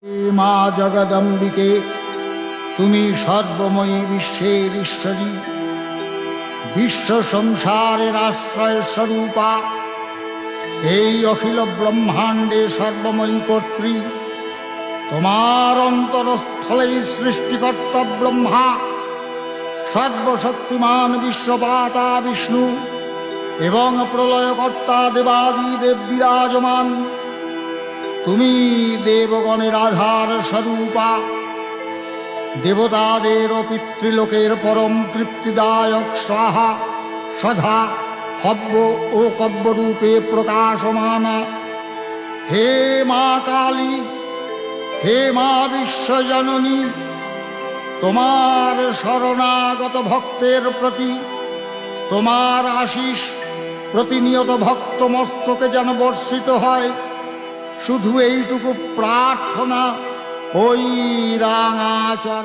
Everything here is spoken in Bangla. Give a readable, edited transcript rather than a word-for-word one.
হে মা জগদম্বিকে, তুমি সর্বময়ী বিশ্বের ঈশ্বরী, বিশ্ব সংসারের আশ্রয় স্বরূপা, এই অখিল ব্রহ্মাণ্ডে সর্বময়ী কর্ত্রী। তোমার অন্তরস্থলেই সৃষ্টিকর্তা ব্রহ্মা, সর্বশক্তিমান বিশ্বপাতা বিষ্ণু এবং প্রলয়কর্তা দেবাদিদেব বিরাজমান। তুমি দেবগণের আধার স্বরূপা, দেবতাদের ও পিতৃলোকের পরম তৃপ্তিদায়ক স্বাহা সধা হব্য ও কব্যরূপে প্রকাশমানা। হে মা কালী, হে মা বিশ্বজননী, তোমার শরণাগত ভক্তের প্রতি তোমার আশিস প্রতিনিয়ত ভক্ত মস্তকে যেন বর্ষিত হয়। শুধু এইটুকু প্রার্থনা, ওই রাঙাচর